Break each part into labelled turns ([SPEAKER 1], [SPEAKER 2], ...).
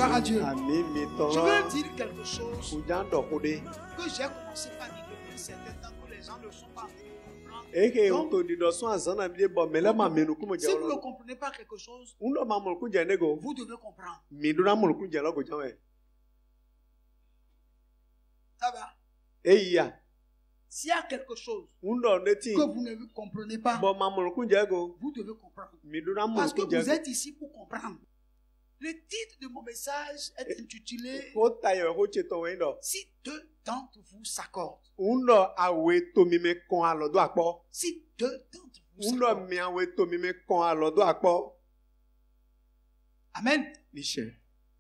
[SPEAKER 1] Gloire à Dieu.
[SPEAKER 2] Je
[SPEAKER 1] Je veux dire quelque chose que j'ai commencé par dire depuis un certain temps que les gens ne sont pas en train de comprendre. Si vous ne comprenez pas quelque chose, vous devez comprendre. Ça va? S'il y a quelque chose que vous ne comprenez pas, vous devez comprendre. Parce que vous êtes ici pour comprendre. Le titre de mon message est intitulé « Si deux d'entre vous s'accordent ». Si deux d'entre vous s'accordent. Amen.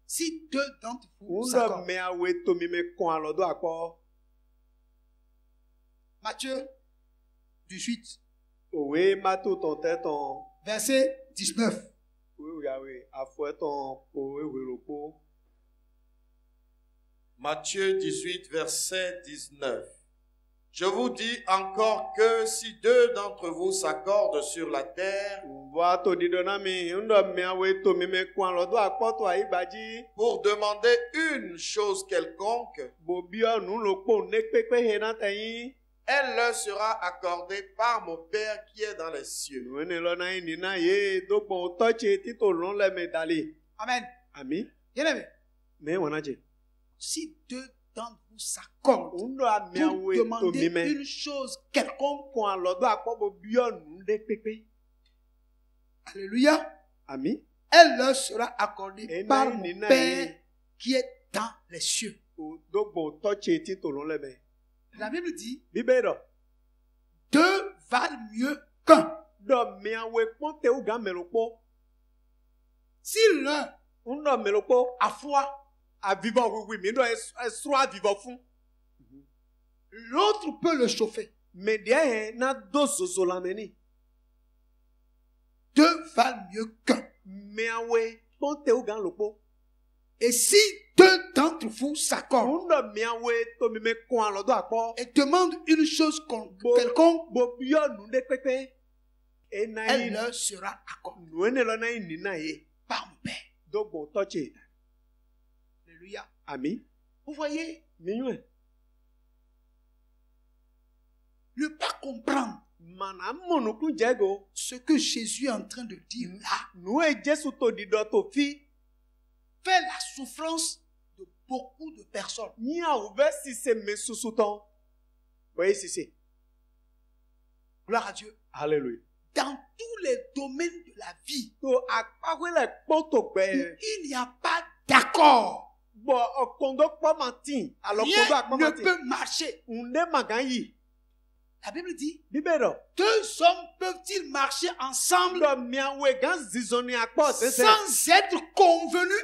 [SPEAKER 1] Si deux d'entre vous s'accordent. Matthieu 18, verset 19.
[SPEAKER 3] Matthieu 18, verset 19. Je vous dis encore que si deux d'entre vous s'accordent sur la terre pour demander une chose quelconque, elle leur sera accordée par mon Père qui est dans les cieux.
[SPEAKER 1] Amen.
[SPEAKER 2] Amen.
[SPEAKER 1] Bien-aimé, si deux d'entre vous s'accordent pour demander une chose quelconque, alléluia,
[SPEAKER 2] Amen.
[SPEAKER 1] elle leur sera accordée par mon Père qui est dans les cieux. La Bible dit, deux valent mieux qu'un. Si l'un a foi, l'autre peut le chauffer. Deux valent mieux qu'un. Et si deux d'entre vous s'accordent et demandent une chose quelconque, elle leur sera accordée par mon Père. Alléluia.
[SPEAKER 2] Amen.
[SPEAKER 1] Vous voyez,
[SPEAKER 2] Amen.
[SPEAKER 1] ne pas comprendre ce que Jésus est en train de dire là fait la souffrance de beaucoup de personnes. Gloire à Dieu.
[SPEAKER 2] Alléluia.
[SPEAKER 1] Dans tous les domaines de la vie, il n'y a pas d'accord. Rien ne peut marcher. La Bible dit, deux hommes peuvent-ils marcher ensemble sans être convenus?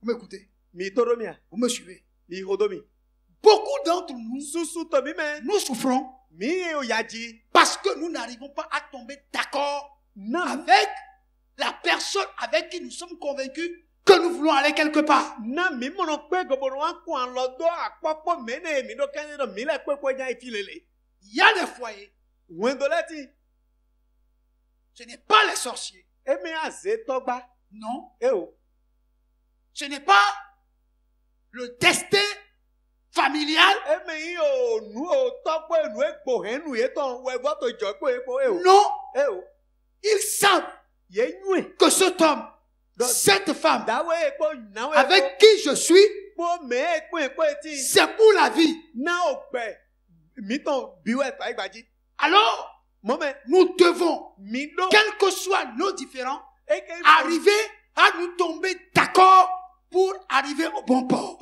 [SPEAKER 1] Vous m'écoutez? Vous me suivez? Beaucoup d'entre nous, nous souffrons parce que nous n'arrivons pas à tomber d'accord avec la personne avec qui nous sommes convaincus que nous voulons aller quelque part. Il y a des foyers. Ce n'est pas les sorciers. Non. Ce n'est pas le destin familial. Non. Ils savent que cet homme, cette femme avec qui je suis, c'est pour la vie. Alors, nous devons, quels que soient nos différends, arriver à nous tomber d'accord pour arriver au bon port.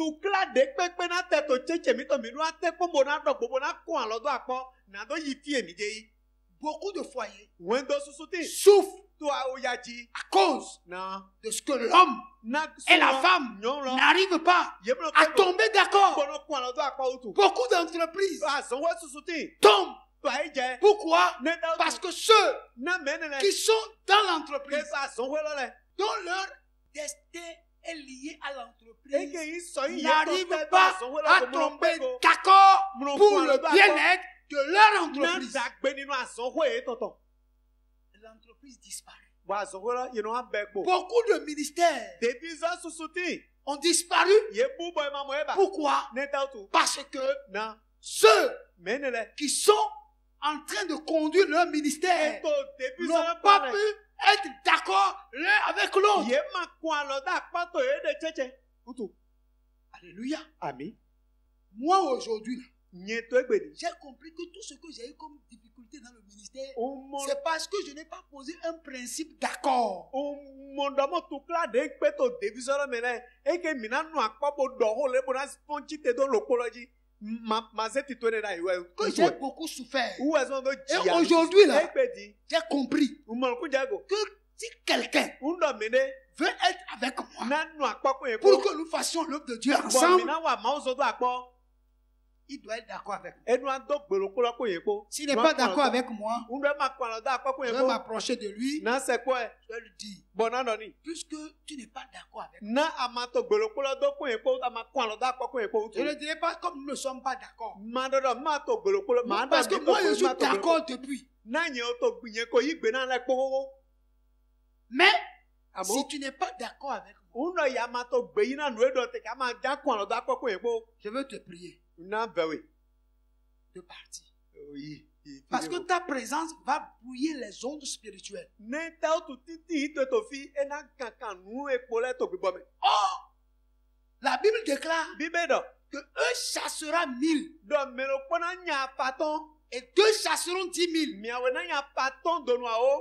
[SPEAKER 1] Beaucoup de foyers souffrent à cause de ce que l'homme et la femme n'arrivent pas à tomber d'accord. Beaucoup d'entreprises tombent. Pourquoi? Parce que ceux qui sont dans l'entreprise, dont leur destin est lié à l'entreprise, n'arrivent pas à tomber d'accord pour le bien-être de leur entreprise. l'entreprise disparaît. Beaucoup de ministères ont disparu. Pourquoi? Parce que ceux qui sont en train de conduire leur ministère n'ont pas pu être d'accord l'un avec l'autre. Alléluia.
[SPEAKER 3] Amen.
[SPEAKER 1] Moi aujourd'hui, j'ai compris que tout ce que j'ai eu comme difficulté dans le ministère, c'est parce que je n'ai pas posé un principe d'accord. Que j'ai beaucoup souffert. Et aujourd'hui, là, j'ai compris que si quelqu'un veut être avec moi pour que nous fassions l'œuvre de Dieu ensemble, il doit être d'accord avec moi. S'il n'est pas d'accord avec moi, je vais m'approcher de lui. Je vais lui dire, puisque tu n'es pas d'accord avec moi, je ne dirai pas comme nous ne sommes pas d'accord. Parce que moi, je suis d'accord depuis. Mais si tu n'es pas d'accord avec moi, je veux te prier de partir. Parce que ta présence va brouiller les ondes spirituelles. Or, la Bible déclare que eux chassera 1000 et deux chasseront 10 000.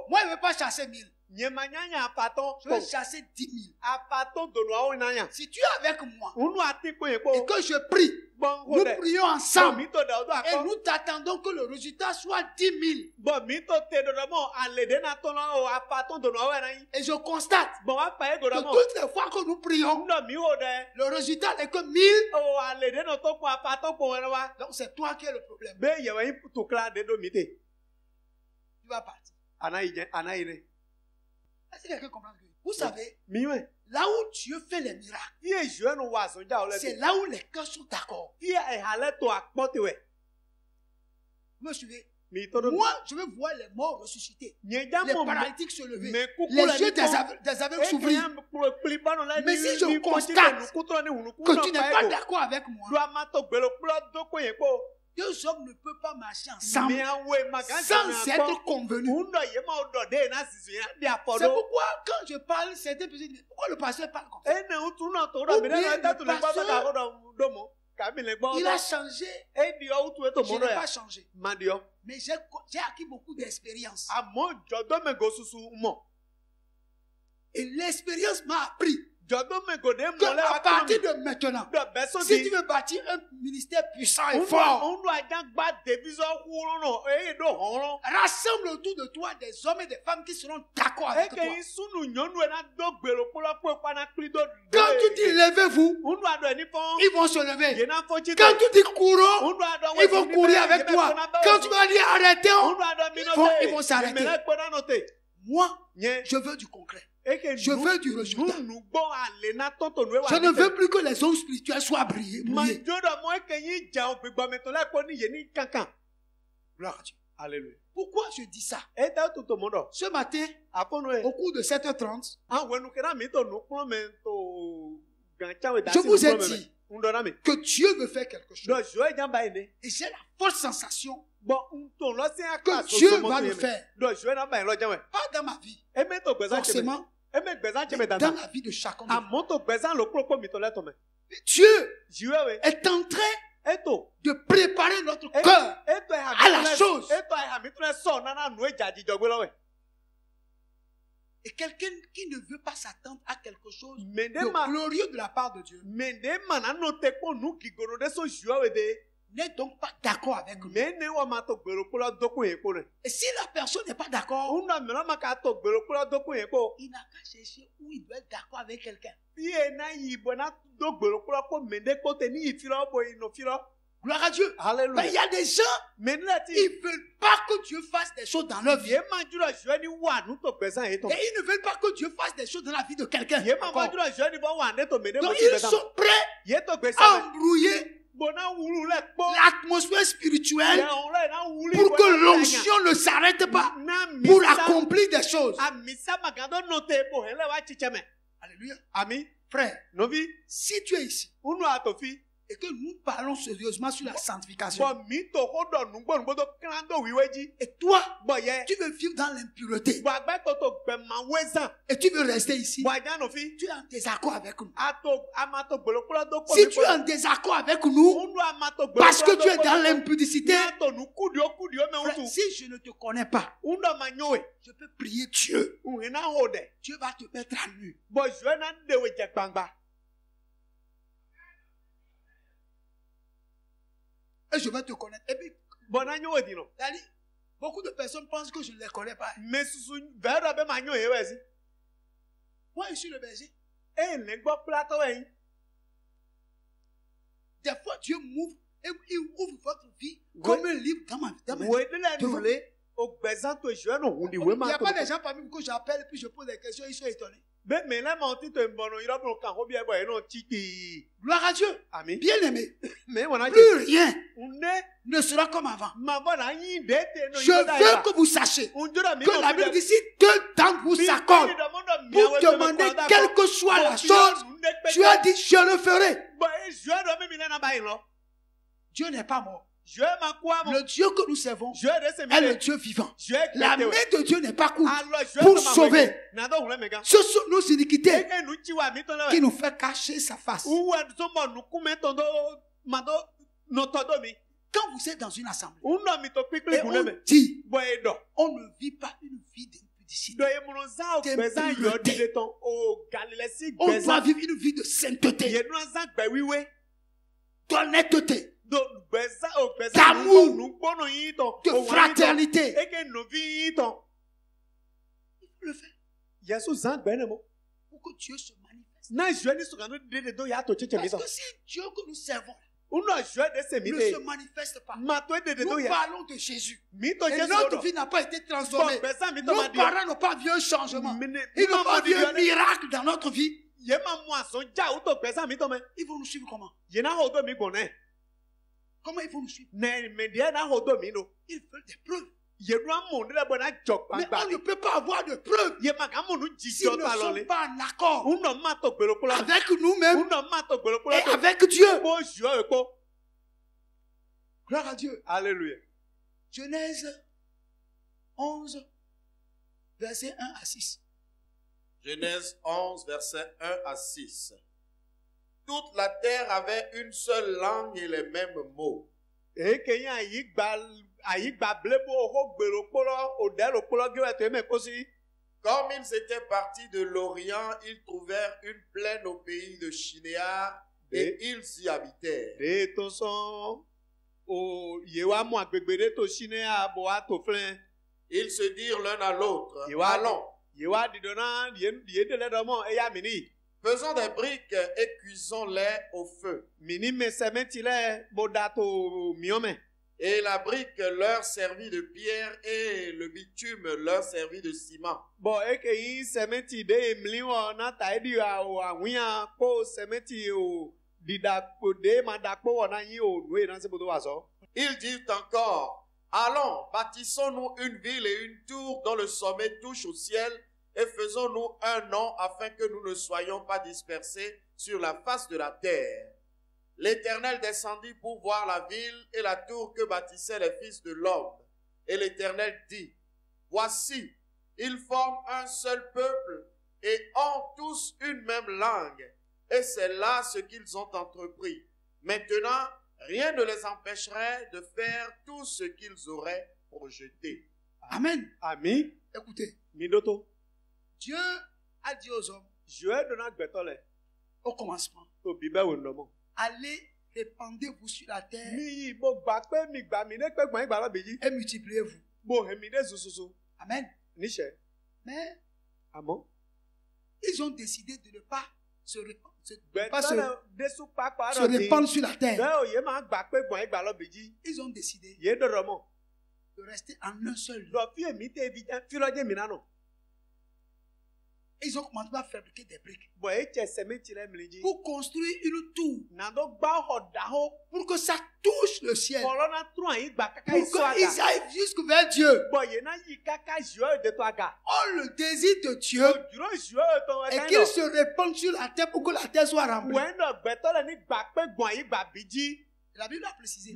[SPEAKER 1] Moi, je ne veux pas chasser 1000. Je vais chasser 10 000. Si tu es avec moi et que je prie, nous prions ensemble et nous t'attendons que le résultat soit 10 000. Et je constate que toutes les fois que nous prions, le résultat n'est que 1000. Donc c'est toi qui es le problème. Tu vas partir. Est-ce que quelqu'un comprend? Vous savez, là où Dieu fait les miracles, c'est là où les cœurs sont d'accord. Vous me suivez? Moi, je veux voir les morts ressuscités, les paralytiques se lever, les yeux des aveugles s'ouvrir. Mais si je constate que tu n'es pas d'accord avec moi, deux hommes ne peuvent pas marcher ensemble sans être convenus. C'est pourquoi quand je parle, certaines personnes disent, pourquoi le pasteur parle comme ça? Ou bien le pasteur, il a changé. Je n'ai pas changé. Mais j'ai acquis beaucoup d'expérience. Et l'expérience m'a appris qu'à partir de maintenant, si tu veux bâtir un ministère puissant et fort, rassemble autour de toi des hommes et des femmes qui seront d'accord avec toi. Quand tu dis levez-vous, ils vont se lever. Quand tu dis courons, ils vont courir avec toi. Quand tu vas dire arrêtons, ils vont s'arrêter. Moi, je veux du concret. Je veux du résultat. Je ne veux plus que les ondes spirituelles soient brillées. Gloire à Dieu. Alléluia. Pourquoi je dis ça? Ce matin, au cours de 7h30, je vous ai dit que Dieu veut faire quelque chose. Et j'ai la forte sensation que Dieu va le faire. Pas dans ma vie, forcément, dans la vie de chacun de nous. Dieu est en train de préparer notre cœur à la chose. Et quelqu'un qui ne veut pas s'attendre à quelque chose de glorieux de la part de Dieu n'est donc pas d'accord avec lui. Et si la personne n'est pas d'accord, il n'a qu'à chercher où il doit être d'accord avec quelqu'un. Gloire à Dieu.
[SPEAKER 3] Alléluia.
[SPEAKER 1] Mais il y a des gens, ils ne veulent pas que Dieu fasse des choses dans leur vie. Et ils ne veulent pas que Dieu fasse des choses dans la vie de quelqu'un. Donc ils sont prêts à embrouiller l'atmosphère spirituelle pour que l'onction ne s'arrête pas pour accomplir des choses. Alléluia.
[SPEAKER 3] Amen.
[SPEAKER 1] Frère, si tu es ici et que nous parlons sérieusement sur la sanctification, et toi, tu veux vivre dans l'impureté et tu veux rester ici, tu es en désaccord avec nous. Si tu es en désaccord avec nous parce que tu es dans l'impudicité, si je ne te connais pas, je peux prier Dieu. Dieu va te mettre à nu. Et je vais te connaître. Et puis, beaucoup de personnes pensent que je ne les connais pas. Moi, je suis le berger. Des fois, Dieu m'ouvre et il ouvre votre vie comme un livre dans ma vie. Il n'y a pas des gens parmi vous que j'appelle et puis je pose des questions, ils sont étonnés. Gloire à Dieu. Amen. Bien aimé. Plus rien ne sera comme avant. Je veux que vous sachiez que la Bible dit si deux d'entre vous s'accordent pour demander quelle que soit la chose, tu as dit je le ferai. Dieu n'est pas mort. Le Dieu que nous servons est le Dieu vivant. La main de Dieu n'est pas courte pour sauver. Ce sont nos iniquités qui nous fait cacher sa face. Quand vous êtes dans une assemblée et on dit on ne vit pas une vie d'impudicité, on doit vivre une vie de sainteté, d'honnêteté, d'amour, de fraternité. Il faut le faire pour que Dieu se manifeste. Parce que si Dieu que nous servons ne se manifeste pas, nous parlons de Jésus et notre vie n'a pas été transformée, nos parents n'ont pas vu un changement, ils n'ont pas vu un miracle dans notre vie, ils vont nous suivre comment? Comment ils vont nous suivre? Ils veulent des preuves. Mais on ne peut pas avoir de preuves s'ils ne sont pas en accord avec nous-mêmes et avec Dieu. Gloire à Dieu.
[SPEAKER 3] Alléluia.
[SPEAKER 1] Genèse 11, verset 1 à 6.
[SPEAKER 3] Genèse 11, verset 1 à 6. Toute la terre avait une seule langue et les mêmes mots. Comme ils étaient partis de l'Orient, ils trouvèrent une plaine au pays de Shinéar et ils y habitèrent. Ils se dirent l'un à l'autre, allons, faisons des briques et cuisons-les au feu. Et la brique leur servit de pierre et le bitume leur servit de ciment. Ils dirent encore, allons, bâtissons-nous une ville et une tour dont le sommet touche au ciel et faisons-nous un nom afin que nous ne soyons pas dispersés sur la face de la terre. L'Éternel descendit pour voir la ville et la tour que bâtissaient les fils de l'homme. Et l'Éternel dit, voici, ils forment un seul peuple et ont tous une même langue. Et c'est là ce qu'ils ont entrepris. Maintenant, rien ne les empêcherait de faire tout ce qu'ils auraient projeté.
[SPEAKER 1] Amen.
[SPEAKER 3] Amen.
[SPEAKER 1] Écoutez, Dieu a dit aux hommes, au commencement, allez, répandez-vous sur la terre et multipliez-vous. Amen. Mais ils ont décidé de ne pas se répandre, répandre sur la terre. Ils ont décidé de rester en un seul lieu. Ils ont commencé à fabriquer des briques pour construire une tour, pour que ça touche le ciel, pour qu'ils aillent jusque vers Dieu. Or, le désir de Dieu est qu'il se répande sur la terre pour que la terre soit remplie. La Bible a précisé.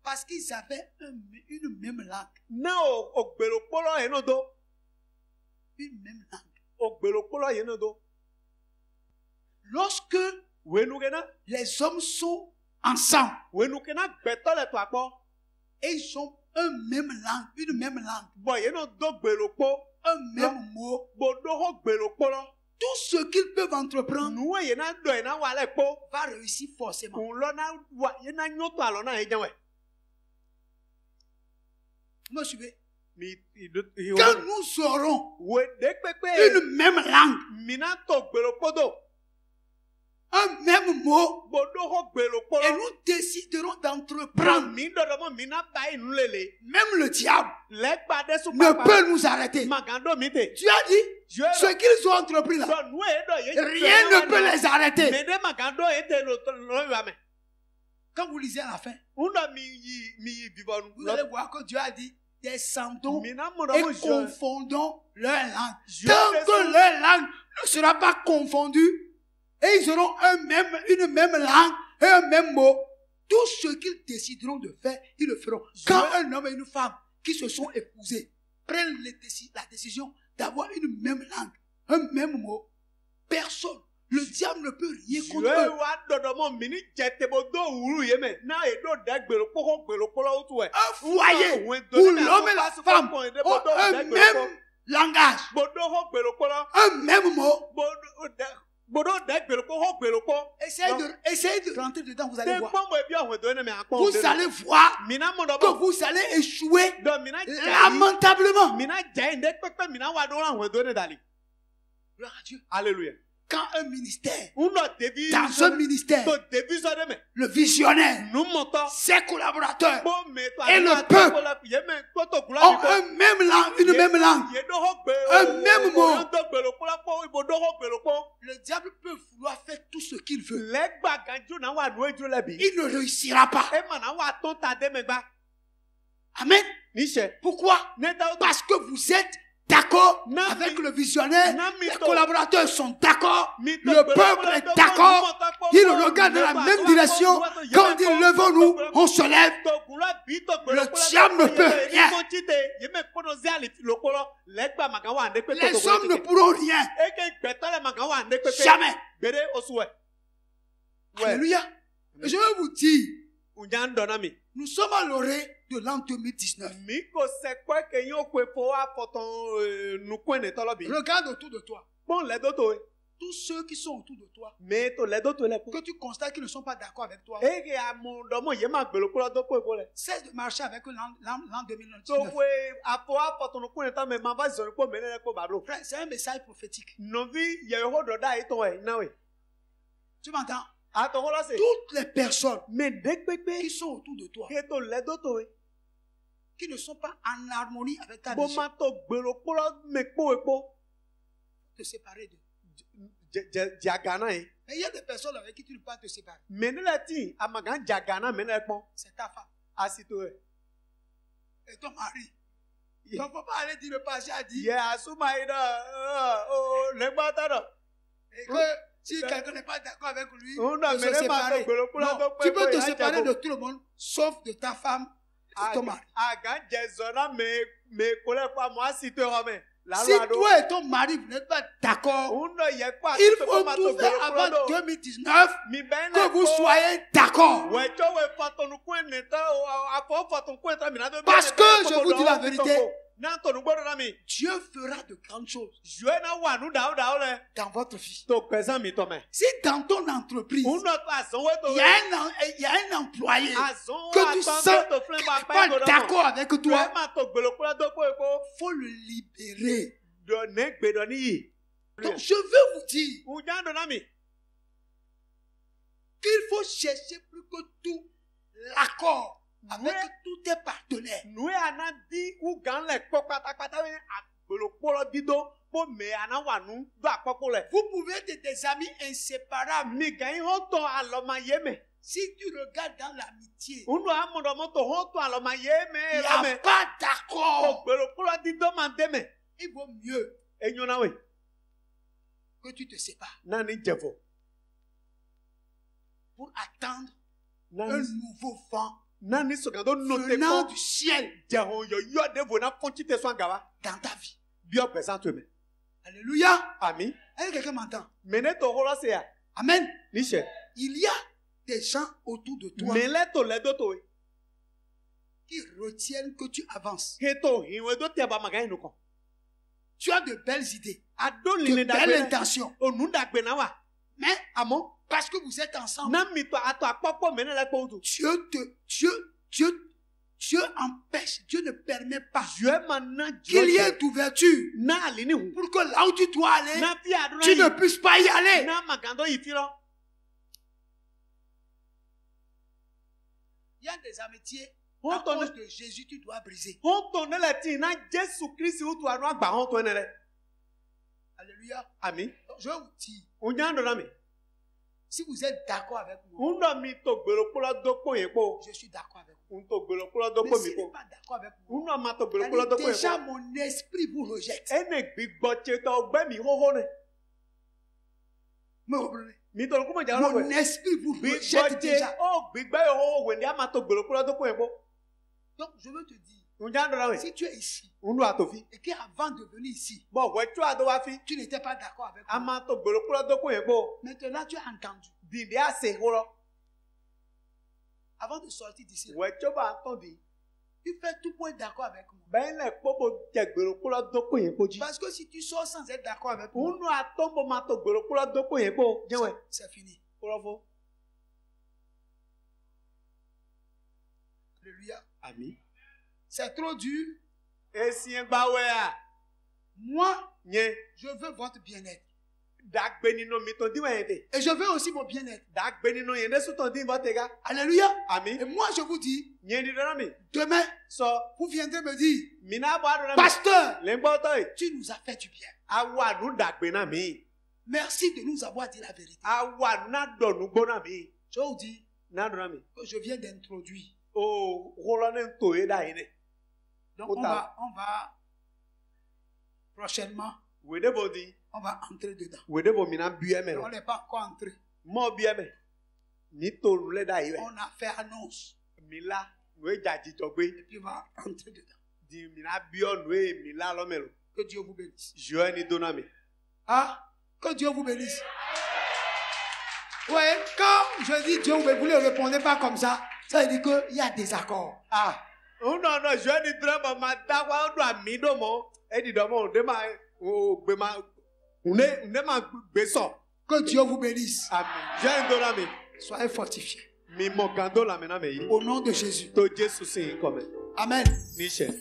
[SPEAKER 1] Parce qu'ils avaient une même langue. Une même langue. Lorsque les hommes sont ensemble et ils ont une même langue, un même mot, tout ce qu'ils peuvent entreprendre va réussir forcément. Vous me suivez? Quand nous aurons une même langue, un même mot, et nous déciderons d'entreprendre, même le diable ne peut nous arrêter. Tu as dit, ce qu'ils ont entrepris là, rien ne peut les arrêter. Quand vous lisez à la fin, vous allez voir que Dieu a dit, descendons et confondons leur langue. Tant que leur langue ne sera pas confondue, et ils auront une même langue et un même mot, tout ce qu'ils décideront de faire, ils le feront. Quand un homme et une femme qui se sont épousés prennent la décision d'avoir une même langue, un même mot, personne, le diable ne peut rien contre eux. Un foyer où l'homme et la femme ont un même langage, un même mot. Essayez de rentrer dedans, vous allez voir. Vous allez voir que vous allez échouer lamentablement. Gloire à Dieu.
[SPEAKER 3] Alléluia.
[SPEAKER 1] Quand un ministère, dans un ministère, le visionnaire, ses collaborateurs et le peuple ont une même langue, un même mot, le diable peut vouloir faire tout ce qu'il veut. Il ne réussira pas. Amen. Pourquoi? Parce que vous êtes d'accord avec le visionnaire, les collaborateurs sont d'accord, le peuple est d'accord, ils regardent dans la même direction. Quand ils levons-nous, on se lève. Le diable ne peut rien. Les hommes ne pourront rien. Jamais. Alléluia. Je vais vous dire, nous sommes à l'orée de l'an 2019. Regarde autour de toi. Tous ceux qui sont autour de toi, que tu constates qu'ils ne sont pas d'accord avec toi, cesse de marcher avec eux l'an 2019. Frère, c'est un message prophétique. Tu m'entends? Toutes les personnes qui sont autour de toi, qui ne sont pas en harmonie avec ta vision, te séparer d'eux. Mais il y a des personnes avec qui tu ne peux pas te séparer. C'est ta femme. Et ton mari. Il ne faut pas aller dire le pasteur a dit. Et que si quelqu'un n'est pas d'accord avec lui, de se séparer. Non, tu peux te séparer de tout le monde, sauf de ta femme et ton mari. Si toi et ton mari vous n'êtes pas d'accord, il faut trouver avant 2019 que vous soyez d'accord. Parce que je vous dis la vérité, Dieu fera de grandes choses dans votre vie. Si dans ton entreprise, il y a un employé que tu sens qu'il n'est pas d'accord avec toi, il faut le libérer. Donc je veux vous dire qu'il faut chercher plus que tout l'accord avec tous tes partenaires. Vous pouvez être des amis inséparables. Si tu regardes dans l'amitié, il n'y a pas d'accord. Il vaut mieux que tu te sépares pour attendre un nouveau vent venant du ciel dans ta vie. Alléluia.
[SPEAKER 3] Amen.
[SPEAKER 1] Est-ce que quelqu'un m'entend?
[SPEAKER 3] Amen.
[SPEAKER 1] Il y a des gens autour de toi qui retiennent que tu avances. Tu as de belles idées, de belles intentions. Mais parce que vous êtes ensemble, Dieu empêche, Dieu ne permet pas qu'il y ait d'ouverture pour que là où tu dois aller, tu ne puisses pas y aller. Il y a des amitiés à cause de Jésus, tu dois briser. Alléluia.
[SPEAKER 3] Amen.
[SPEAKER 1] Je vous dis, si vous êtes d'accord avec moi, je suis d'accord avec vous. Mais si vous n'êtes pas d'accord avec moi, déjà mon esprit vous rejette. Me reprenez? Mon esprit vous rejette déjà. Donc je veux te dire, si tu es ici et qu'avant de venir ici, tu n'étais pas d'accord avec moi, maintenant tu as entendu. Avant de sortir d'ici, tu fais tout pour être d'accord avec moi. Parce que si tu sors sans être d'accord avec moi, c'est fini. Alléluia.
[SPEAKER 3] Amen.
[SPEAKER 1] C'est trop dur. Moi, je veux votre bien-être. Et je veux aussi mon bien-être. Alléluia.
[SPEAKER 3] Amen.
[SPEAKER 1] Et moi, je vous dis, demain, vous viendrez me dire, pasteur, tu nous as fait du bien. Merci de nous avoir dit la vérité. Je vous dis que je viens d'introduire. Donc on va prochainement, on va entrer dedans. On n'est pas encore entré. On a fait annonce. Et puis on va entrer dedans. Que Dieu vous bénisse. Ah, que Dieu vous bénisse. Oui, quand je dis Dieu vous bénisse, vous ne répondez pas comme ça. Ça veut dire qu'il y a des accords.
[SPEAKER 3] Ah. Oh non, non, je dis vraiment,
[SPEAKER 1] que Dieu vous bénisse.
[SPEAKER 3] Amen.
[SPEAKER 1] Soyez fortifiés.
[SPEAKER 3] Au
[SPEAKER 1] nom de Jésus. Amen.
[SPEAKER 3] Michel.